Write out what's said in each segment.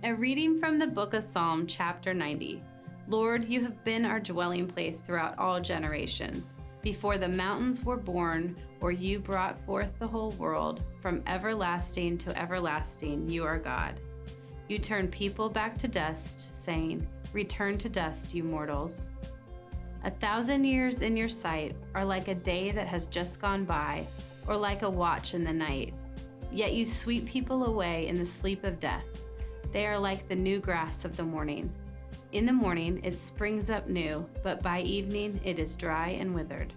A reading from the book of Psalm, chapter 90. Lord, you have been our dwelling place throughout all generations. Before the mountains were born, or you brought forth the whole world, from everlasting to everlasting, you are God. You turn people back to dust, saying, return to dust, you mortals. 1,000 years in your sight are like a day that has just gone by, or like a watch in the night. Yet you sweep people away in the sleep of death. They are like the new grass of the morning. In the morning it springs up new, but by evening it is dry and withered.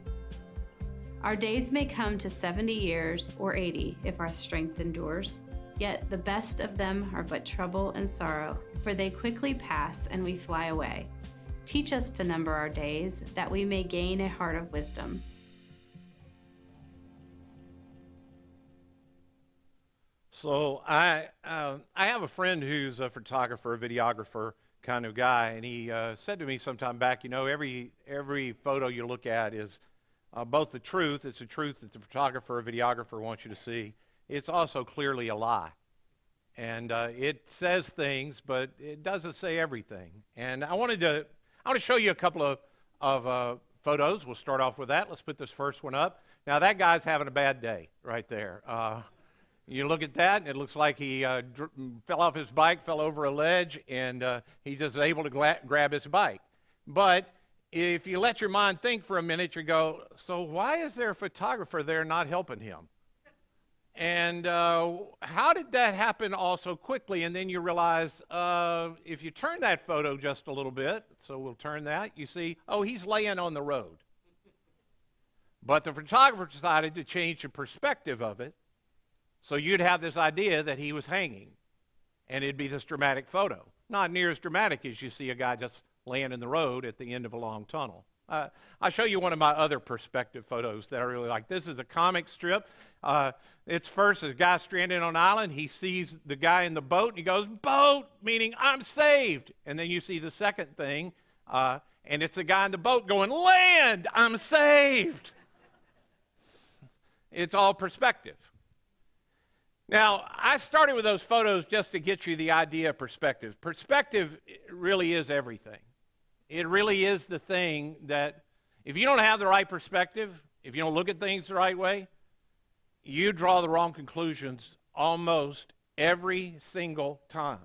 Our days may come to 70 years or 80 if our strength endures. Yet the best of them are but trouble and sorrow, for they quickly pass and we fly away. Teach us to number our days, that we may gain a heart of wisdom. So I have a friend who's a photographer, a videographer kind of guy, and he said to me sometime back, you know, every photo you look at is both the truth. It's the truth that the photographer or videographer wants you to see. It's also clearly a lie, and it says things, but it doesn't say everything. And I want to show you a couple of photos. We'll start off with that. Let's put this first one up. Now that guy's having a bad day right there. You look at that, and it looks like he fell off his bike, fell over a ledge, and he just able to grab his bike. But if you let your mind think for a minute, you go, so why is there a photographer there not helping him? And how did that happen all so quickly? And then you realize if you turn that photo just a little bit, so we'll turn that, you see, oh, he's laying on the road. But the photographer decided to change the perspective of it. So you'd have this idea that he was hanging, and it'd be this dramatic photo. Not near as dramatic as you see a guy just laying in the road at the end of a long tunnel. I'll show you one of my other perspective photos that I really like. This is a comic strip. It's first a guy stranded on an island. He sees the guy in the boat, and he goes, boat, meaning I'm saved. And then you see the second thing, and it's the guy in the boat going, land, I'm saved. It's all perspective. Now, I started with those photos just to get you the idea of perspective. Perspective really is everything. It really is the thing that if you don't have the right perspective, if you don't look at things the right way, you draw the wrong conclusions almost every single time.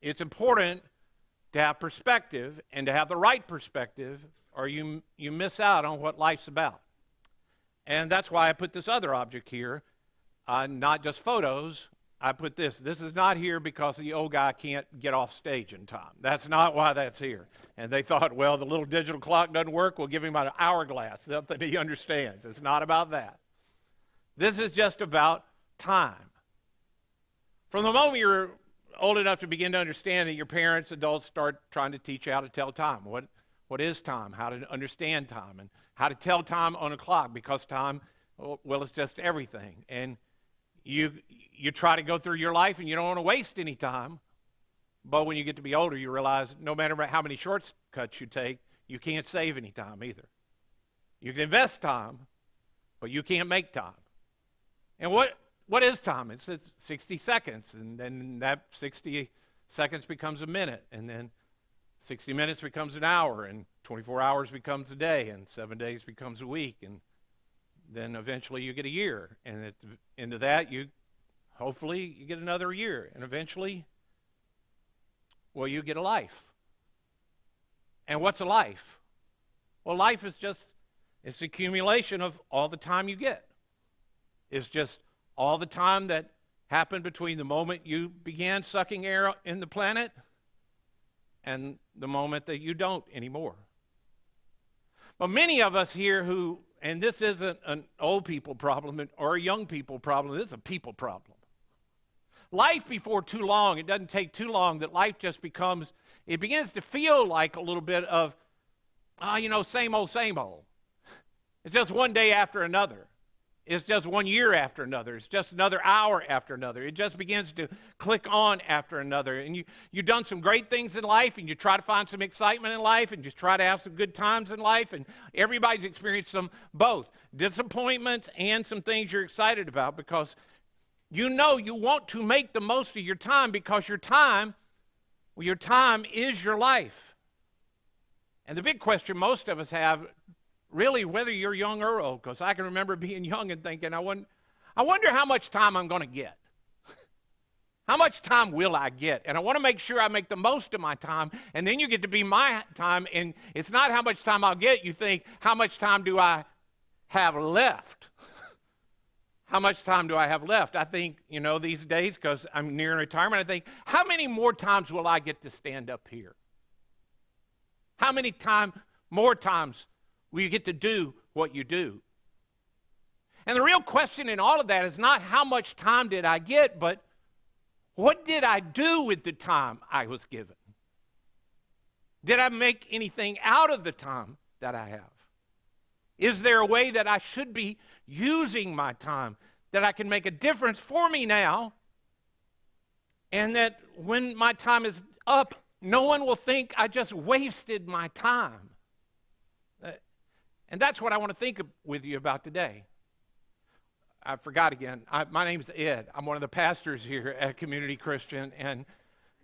It's important to have perspective and to have the right perspective, or you miss out on what life's about. And that's why I put this other object here. Not just photos. I put this. This is not here because the old guy can't get off stage in time. That's not why that's here. And they thought, well, the little digital clock doesn't work. We'll give him an hourglass, something he understands. It's not about that. This is just about time. From the moment you're old enough to begin to understand that your parents, adults, start trying to teach you how to tell time. What is time? How to understand time, and how to tell time on a clock, because time, well, it's just everything. And you try to go through your life and you don't want to waste any time, but when you get to be older, you realize no matter how many shortcuts you take, you can't save any time either. You can invest time, but you can't make time. And what is time? It's 60 seconds, and then that 60 seconds becomes a minute, and then 60 minutes becomes an hour, and 24 hours becomes a day, and 7 days becomes a week, and then eventually you get a year, and at the end of that, hopefully you get another year, and eventually, well, you get a life. And what's a life? Well, life is it's the accumulation of all the time you get. It's just all the time that happened between the moment you began sucking air in the planet and the moment that you don't anymore. But many of us here and this isn't an old people problem or a young people problem, this is a people problem. Life before too long, it doesn't take too long that life just it begins to feel like a little bit of, same old, same old. It's just one day after another. It's just 1 year after another. It's just another hour after another. It just begins to click on after another. And you've done some great things in life, and you try to find some excitement in life, and just try to have some good times in life. And everybody's experienced both disappointments and some things you're excited about, because you want to make the most of your time, because your time Well, your time is your life. And the big question most of us have, really, whether you're young or old, because I can remember being young and thinking, I wonder how much time I'm going to get. How much time will I get? And I want to make sure I make the most of my time. And then you get to be my time, and it's not how much time I'll get. You think, how much time do I have left? How much time do I have left? I think, these days, because I'm nearing retirement, I think, how many more times will I get to stand up here? How many more times will you get to do what you do? And the real question in all of that is not how much time did I get, but what did I do with the time I was given? Did I make anything out of the time that I have? Is there a way that I should be using my time, that I can make a difference for me now, and that when my time is up, no one will think I just wasted my time? And that's what I want to think with you about today. I forgot again. My name's Ed. I'm one of the pastors here at Community Christian, and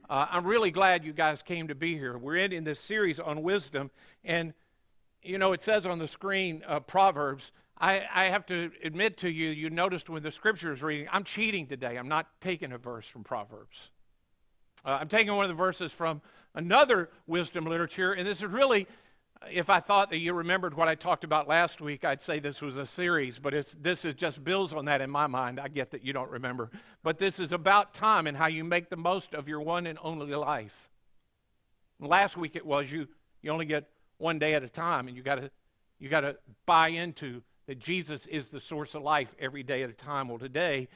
I'm really glad you guys came to be here. We're in this series on wisdom, and it says on the screen, Proverbs. I have to admit to you, you noticed when the scripture is reading, I'm cheating today. I'm not taking a verse from Proverbs. I'm taking one of the verses from another wisdom literature, and this is really, if I thought that you remembered what I talked about last week, I'd say this was a series, but this is just builds on that in my mind. I get that you don't remember. But this is about time and how you make the most of your one and only life. And last week it was you only get one day at a time, and you got to buy into that Jesus is the source of life every day at a time. Well, today,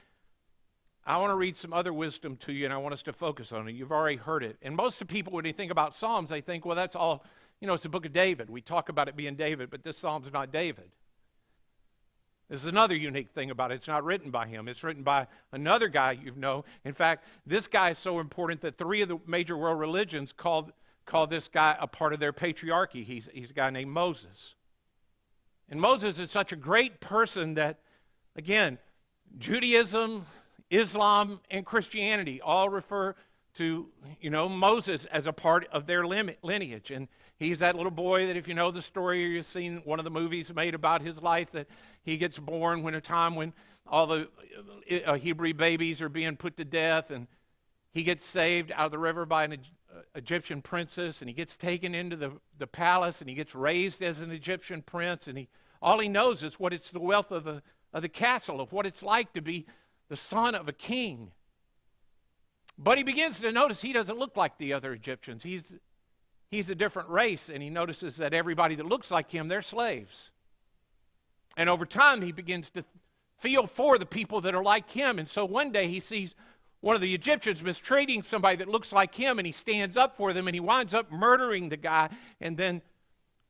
I want to read some other wisdom to you, and I want us to focus on it. You've already heard it. And most of the people, when they think about Psalms, they think, well, that's all, it's the book of David. We talk about it being David, but this Psalm's not David. This is another unique thing about it. It's not written by him. It's written by another guy you know. In fact, this guy is so important that 3 of the major world religions call this guy a part of their patriarchy. He's a guy named Moses. And Moses is such a great person that, again, Judaism, Islam, and Christianity all refer to, Moses as a part of their lineage. And he's that little boy that, if you know the story or you've seen one of the movies made about his life, that he gets born when a time when all the Hebrew babies are being put to death, and he gets saved out of the river by an Egyptian princess, and he gets taken into the palace, and he gets raised as an Egyptian prince, and all he knows is what it's the wealth of the castle, of what it's like to be the son of a king. But he begins to notice he doesn't look like the other Egyptians. He's a different race, and he notices that everybody that looks like him, they're slaves. And over time, he begins to feel for the people that are like him. And so one day he sees one of the Egyptians mistreating somebody that looks like him, and he stands up for them, and he winds up murdering the guy. And then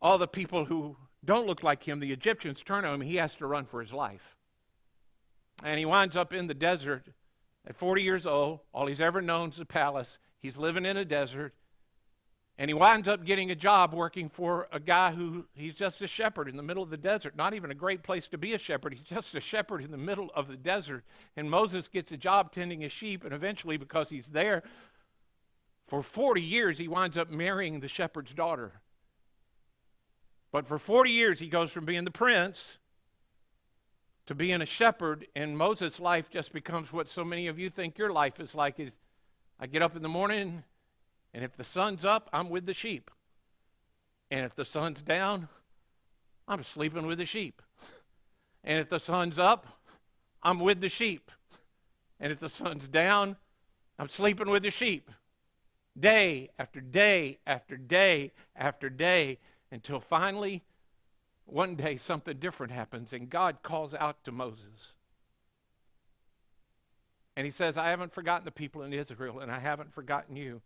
all the people who don't look like him, the Egyptians, turn on him, and he has to run for his life. And he winds up in the desert at 40 years old. All he's ever known is the palace. He's living in a desert. And he winds up getting a job working for a guy he's just a shepherd in the middle of the desert. Not even a great place to be a shepherd. He's just a shepherd in the middle of the desert. And Moses gets a job tending his sheep, and eventually, because he's there for 40 years, he winds up marrying the shepherd's daughter. But for 40 years, he goes from being the prince to being a shepherd, and Moses' life just becomes what so many of you think your life is like. Is I get up in the morning, and if the sun's up, I'm with the sheep. And if the sun's down, I'm sleeping with the sheep. And if the sun's up, I'm with the sheep. And if the sun's down, I'm sleeping with the sheep. Day after day after day after day, until finally, one day something different happens, and God calls out to Moses. And he says, I haven't forgotten the people in Israel, and I haven't forgotten you.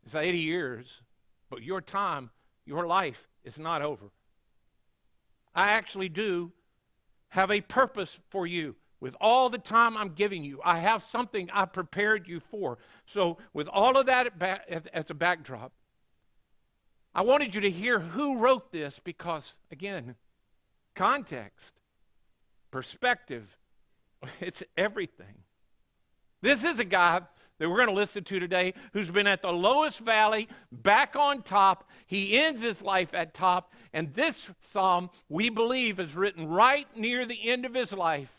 It's 80 years, but your time, your life is not over. I actually do have a purpose for you. With all the time I'm giving you, I have something I prepared you for. So with all of that as a backdrop, I wanted you to hear who wrote this because, again, context, perspective, it's everything. This is a guy that we're going to listen to today, who's been at the lowest valley, back on top. He ends his life at top. And this psalm, we believe, is written right near the end of his life,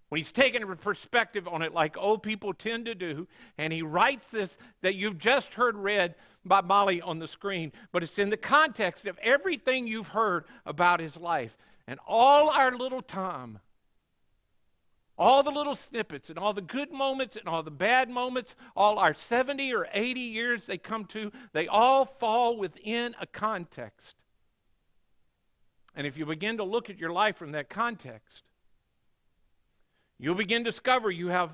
when he's taken a perspective on it like old people tend to do. And he writes this that you've just heard read by Molly on the screen, but it's in the context of everything you've heard about his life. And all our little time, all the little snippets and all the good moments and all the bad moments, all our 70 or 80 years they come to, they all fall within a context. And if you begin to look at your life from that context, you'll begin to discover you have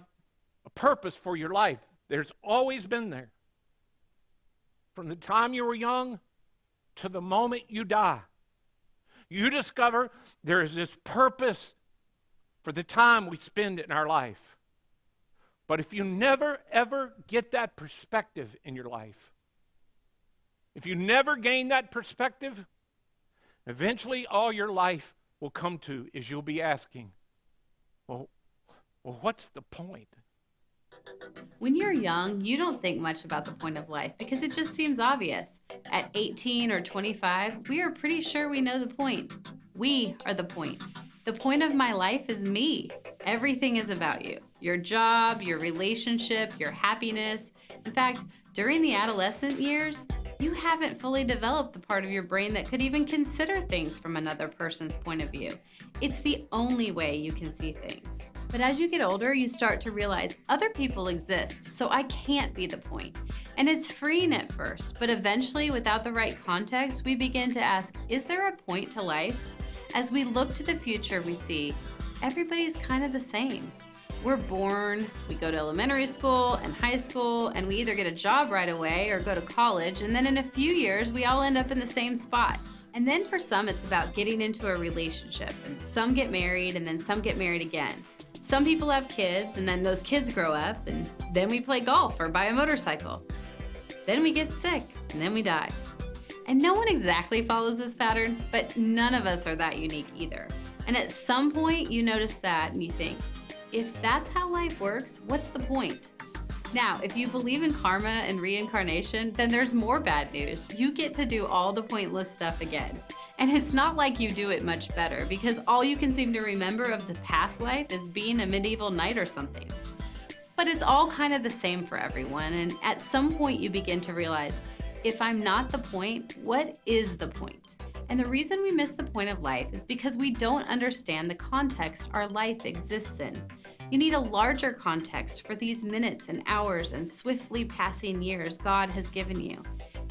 a purpose for your life. There's always been there. From the time you were young to the moment you die, you discover there is this purpose for the time we spend in our life. But if you never, ever get that perspective in your life, if you never gain that perspective, eventually all your life will come to is you'll be asking, well, what's the point? When you're young, you don't think much about the point of life because it just seems obvious. At 18 or 25, we are pretty sure we know the point. We are the point. The point of my life is me. Everything is about you. Your job, your relationship, your happiness. In fact, during the adolescent years, you haven't fully developed the part of your brain that could even consider things from another person's point of view. It's the only way you can see things. But as you get older, you start to realize other people exist, so I can't be the point. And it's freeing at first, but eventually, without the right context, we begin to ask, is there a point to life? As we look to the future, we see everybody's kind of the same. We're born, we go to elementary school and high school, and we either get a job right away or go to college, and then in a few years, we all end up in the same spot. And then for some, it's about getting into a relationship, and some get married, and then some get married again. Some people have kids, and then those kids grow up, and then we play golf or buy a motorcycle. Then we get sick, and then we die. And no one exactly follows this pattern, but none of us are that unique either. And at some point, you notice that and you think, if that's how life works, what's the point? Now, if you believe in karma and reincarnation, then there's more bad news. You get to do all the pointless stuff again. And it's not like you do it much better, because all you can seem to remember of the past life is being a medieval knight or something. But it's all kind of the same for everyone, and at some point you begin to realize, if I'm not the point, what is the point? And the reason we miss the point of life is because we don't understand the context our life exists in. You need a larger context for these minutes and hours and swiftly passing years God has given you.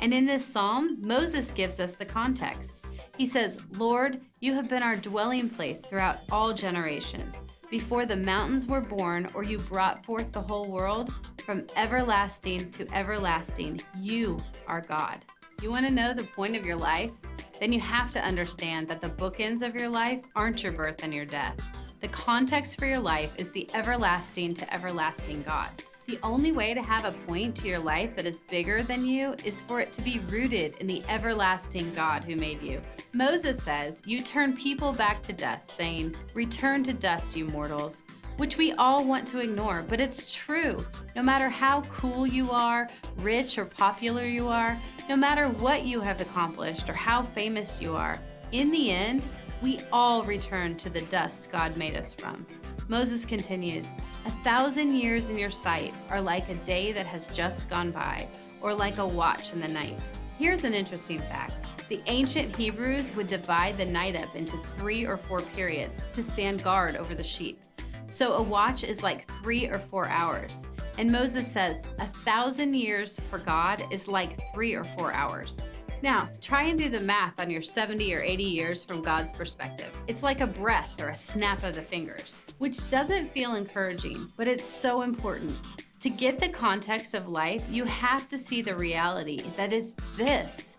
And in this psalm, Moses gives us the context. He says, Lord, you have been our dwelling place throughout all generations. Before the mountains were born, or you brought forth the whole world, from everlasting to everlasting, you are God. You want to know the point of your life? Then you have to understand that the bookends of your life aren't your birth and your death. The context for your life is the everlasting to everlasting God. The only way to have a point to your life that is bigger than you is for it to be rooted in the everlasting God who made you. Moses says, you turn people back to dust, saying, return to dust, you mortals, which we all want to ignore, but it's true. No matter how cool you are, rich or popular you are, no matter what you have accomplished or how famous you are, in the end, we all return to the dust God made us from. Moses continues, 1,000 years in your sight are like a day that has just gone by, or like a watch in the night. Here's an interesting fact. The ancient Hebrews would divide the night up into 3 or 4 periods to stand guard over the sheep. So a watch is like 3 or 4 hours. And Moses says 1,000 years for God is like 3 or 4 hours. Now, try and do the math on your 70 or 80 years from God's perspective. It's like a breath or a snap of the fingers, which doesn't feel encouraging, but it's so important. To get the context of life, you have to see the reality that it's this.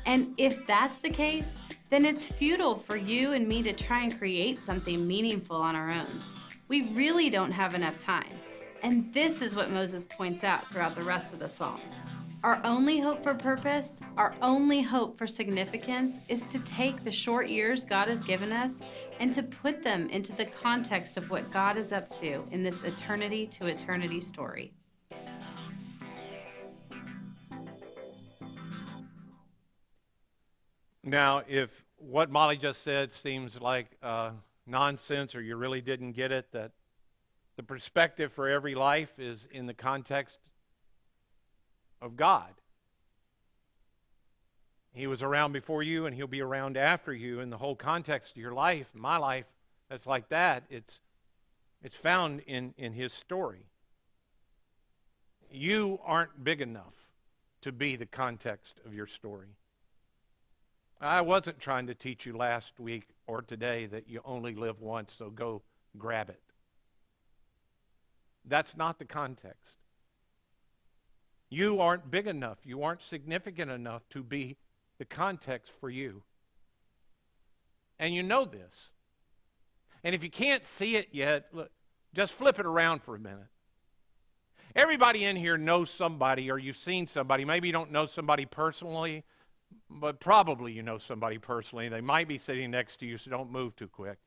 And if that's the case, then it's futile for you and me to try and create something meaningful on our own. We really don't have enough time. And this is what Moses points out throughout the rest of the psalm. Our only hope for purpose, our only hope for significance is to take the short years God has given us and to put them into the context of what God is up to in this eternity to eternity story. Now, if what Molly just said seems like nonsense or you really didn't get it, that the perspective for every life is in the context of God. He was around before you and he'll be around after you, and the whole context of your life, my life, that's like that. It's found in his story. You aren't big enough to be the context of your story. I wasn't trying to teach you last week or today that you only live once, so go grab it. That's not the context. You aren't big enough. You aren't significant enough to be the context for you. And you know this. And if you can't see it yet, look, just flip it around for a minute. Everybody in here knows somebody, or you've seen somebody. Maybe you don't know somebody personally, but probably you know somebody personally. They might be sitting next to you, so don't move too quick.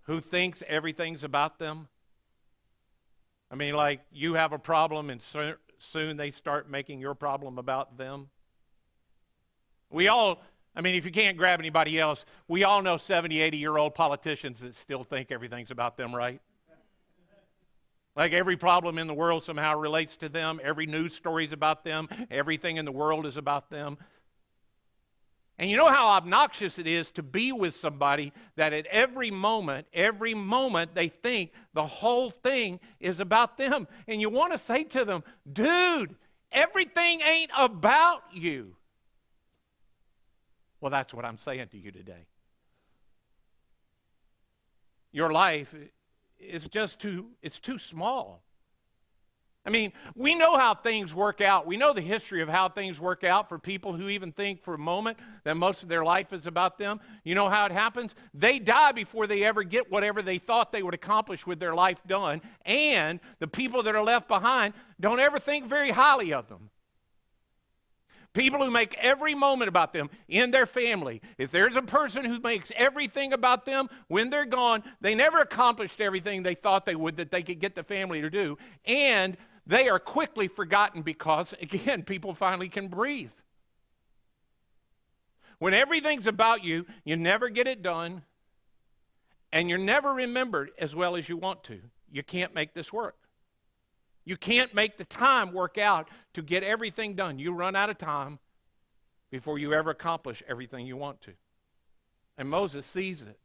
Who thinks everything's about them? I mean, like you have a problem and soon they start making your problem about them. We all, I mean, if you can't grab anybody else, we all know 70, 80-year-old politicians that still think everything's about them, right? Like every problem in the world somehow relates to them. Every news story is about them. Everything in the world is about them. And you know how obnoxious it is to be with somebody that at every moment they think the whole thing is about them. And you want to say to them, dude, everything ain't about you. Well, that's what I'm saying to you today. Your life is just it's too small. I mean, we know how things work out. We know the history of how things work out for people who even think for a moment that most of their life is about them. You know how it happens? They die before they ever get whatever they thought they would accomplish with their life done. And the people that are left behind don't ever think very highly of them. People who make every moment about them in their family. If there's a person who makes everything about them when they're gone, they never accomplished everything they thought they would that they could get the family to do. And they are quickly forgotten because, again, people finally can breathe. When everything's about you, you never get it done, and you're never remembered as well as you want to. You can't make this work. You can't make the time work out to get everything done. You run out of time before you ever accomplish everything you want to. And Moses sees it.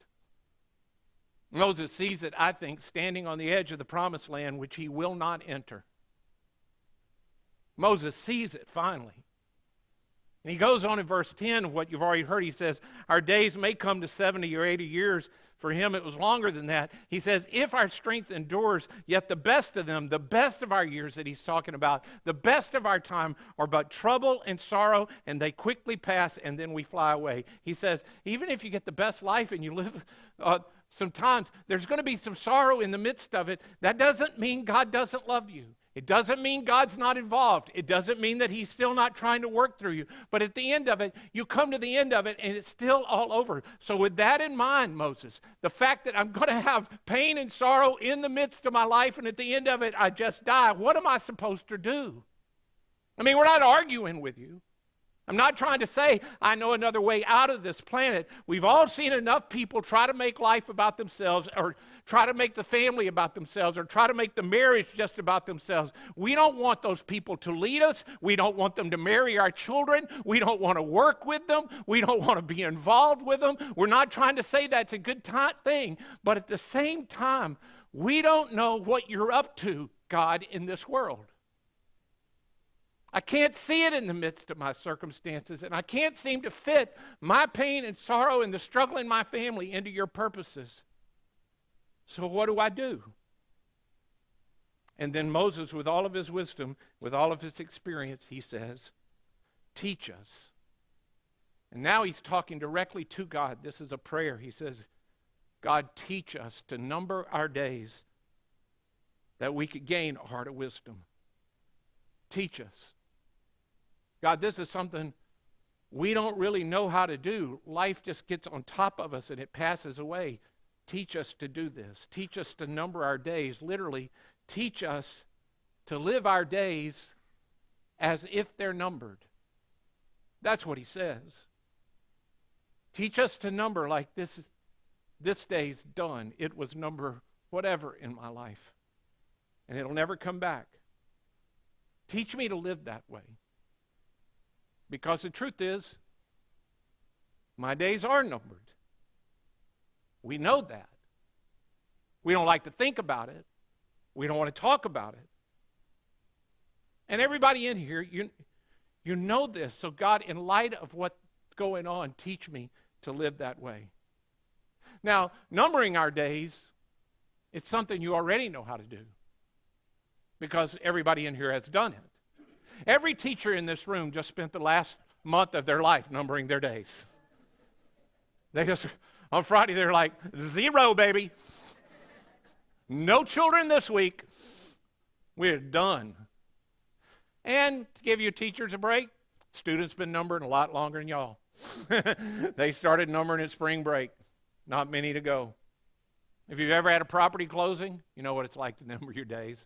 Moses sees it, I think, standing on the edge of the promised land, which he will not enter. Moses sees it finally. And he goes on in verse 10 of what you've already heard. He says, our days may come to 70 or 80 years. For him, it was longer than that. He says, if our strength endures, yet the best of them, the best of our years that he's talking about, the best of our time are but trouble and sorrow, and they quickly pass, and then we fly away. He says, even if you get the best life and you live, sometimes there's going to be some sorrow in the midst of it. That doesn't mean God doesn't love you. It doesn't mean God's not involved. It doesn't mean that he's still not trying to work through you. But at the end of it, you come to the end of it, and it's still all over. So with that in mind, Moses, the fact that I'm going to have pain and sorrow in the midst of my life, and at the end of it, I just die, what am I supposed to do? I mean, we're not arguing with you. I'm not trying to say I know another way out of this planet. We've all seen enough people try to make life about themselves, or try to make the family about themselves, or try to make the marriage just about themselves. We don't want those people to lead us. We don't want them to marry our children. We don't want to work with them. We don't want to be involved with them. We're not trying to say that's a good thing, but at the same time, we don't know what you're up to, God, in this world. I can't see it in the midst of my circumstances, and I can't seem to fit my pain and sorrow and the struggle in my family into your purposes. So what do? And then Moses, with all of his wisdom, with all of his experience, he says, teach us. And now he's talking directly to God. This is a prayer. He says, God, teach us to number our days that we could gain a heart of wisdom. Teach us. God, this is something we don't really know how to do. Life just gets on top of us and it passes away. Teach us to do this. Teach us to number our days. Literally, teach us to live our days as if they're numbered. That's what he says. Teach us to number like this day's done. It was number whatever in my life, and it'll never come back. Teach me to live that way. Because the truth is, my days are numbered. We know that. We don't like to think about it. We don't want to talk about it. And everybody in here, you know this. So God, in light of what's going on, teach me to live that way. Now, numbering our days, it's something you already know how to do, because everybody in here has done it. Every teacher in this room just spent the last month of their life numbering their days. They just, on Friday, they're like, 0, baby. No children this week. We're done. And to give you teachers a break, students been numbering a lot longer than y'all. They started numbering at spring break. Not many to go. If you've ever had a property closing, you know what it's like to number your days.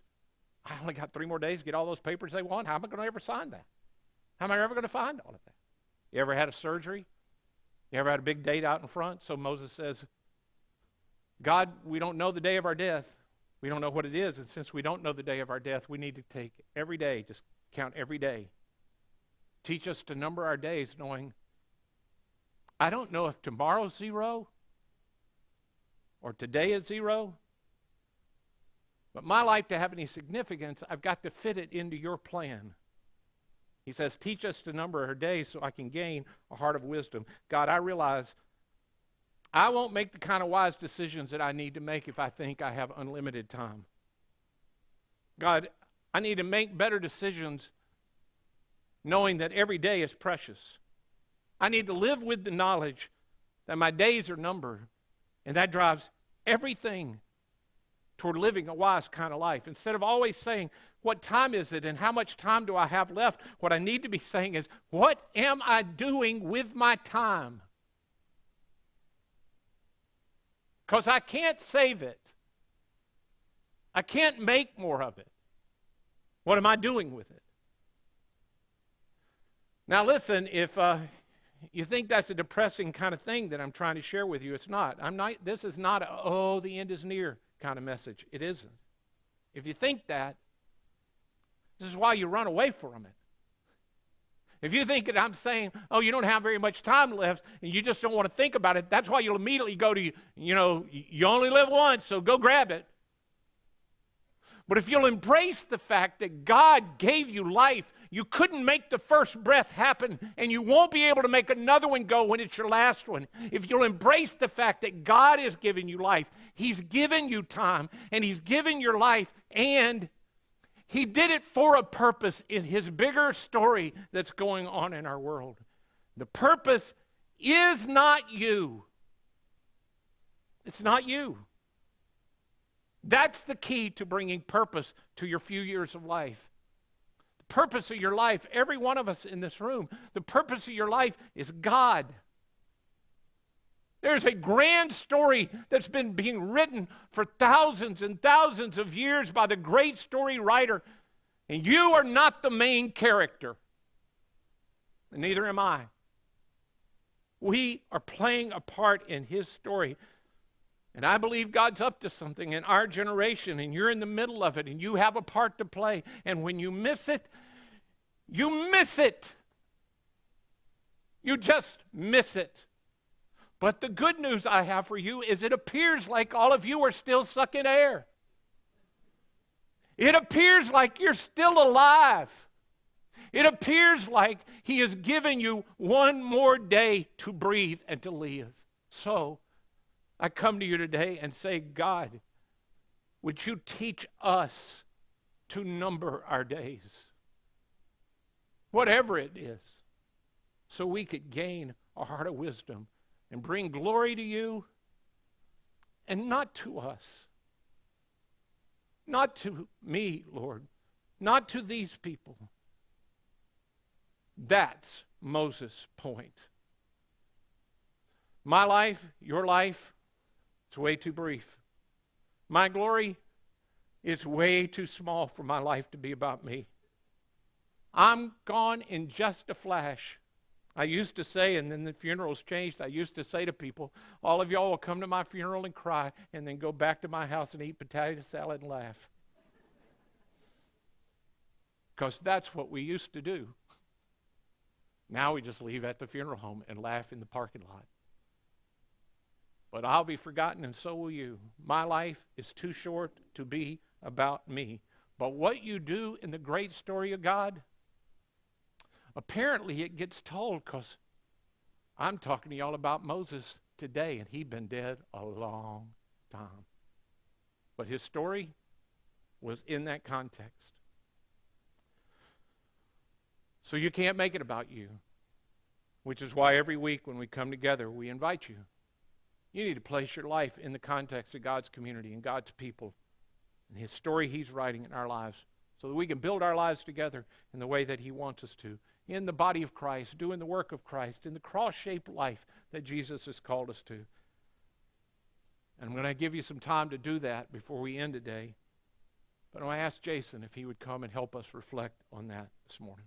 I only got 3 more days to get all those papers they want. How am I going to ever sign that? How am I ever going to find all of that? You ever had a surgery? You ever had a big date out in front? So Moses says, God, we don't know the day of our death. We don't know what it is. And since we don't know the day of our death, we need to take every day, just count every day. Teach us to number our days, knowing I don't know if tomorrow's 0 or today is 0, but my life to have any significance, I've got to fit it into your plan. He says, teach us to number our days so I can gain a heart of wisdom. God, I realize I won't make the kind of wise decisions that I need to make if I think I have unlimited time. God, I need to make better decisions knowing that every day is precious. I need to live with the knowledge that my days are numbered, and that drives everything toward living a wise kind of life. Instead of always saying, what time is it and how much time do I have left? What I need to be saying is, what am I doing with my time? Because I can't save it. I can't make more of it. What am I doing with it? Now listen, if you think that's a depressing kind of thing that I'm trying to share with you, it's not. This is not a, oh, the end is near kind of message. It isn't. If you think that, this is why you run away from it. If you think that I'm saying, oh, you don't have very much time left and you just don't want to think about it, that's why you'll immediately go to, you only live once, so go grab it. But if you'll embrace the fact that God gave you life, you couldn't make the first breath happen, and you won't be able to make another one go when it's your last one. If you'll embrace the fact that God has given you life, He's given you time, and He's given your life, and He did it for a purpose in His bigger story that's going on in our world. The purpose is not you. It's not you. That's the key to bringing purpose to your few years of life. The purpose of your life, every one of us in this room, the purpose of your life is God. There's a grand story that's been being written for thousands and thousands of years by the great story writer, and you are not the main character, and neither am I. We are playing a part in His story. And I believe God's up to something in our generation, and you're in the middle of it, and you have a part to play. And when you miss it, you miss it. You just miss it. But the good news I have for you is it appears like all of you are still sucking air. It appears like you're still alive. It appears like He has given you one more day to breathe and to live. So, I come to you today and say, God, would you teach us to number our days? Whatever it is, so we could gain a heart of wisdom and bring glory to you and not to us. Not to me, Lord. Not to these people. That's Moses' point. My life, your life, it's way too brief. My glory is way too small for my life to be about me. I'm gone in just a flash. I used to say, and then the funerals changed, I used to say to people, all of y'all will come to my funeral and cry and then go back to my house and eat potato salad and laugh. Because that's what we used to do. Now we just leave at the funeral home and laugh in the parking lot. But I'll be forgotten, and so will you. My life is too short to be about me. But what you do in the great story of God, apparently it gets told, because I'm talking to y'all about Moses today, and he'd been dead a long time. But his story was in that context. So you can't make it about you, which is why every week when we come together, we invite you. You need to place your life in the context of God's community and God's people and his story he's writing in our lives so that we can build our lives together in the way that he wants us to, in the body of Christ, doing the work of Christ, in the cross-shaped life that Jesus has called us to. And I'm going to give you some time to do that before we end today. But I asked Jason if he would come and help us reflect on that this morning.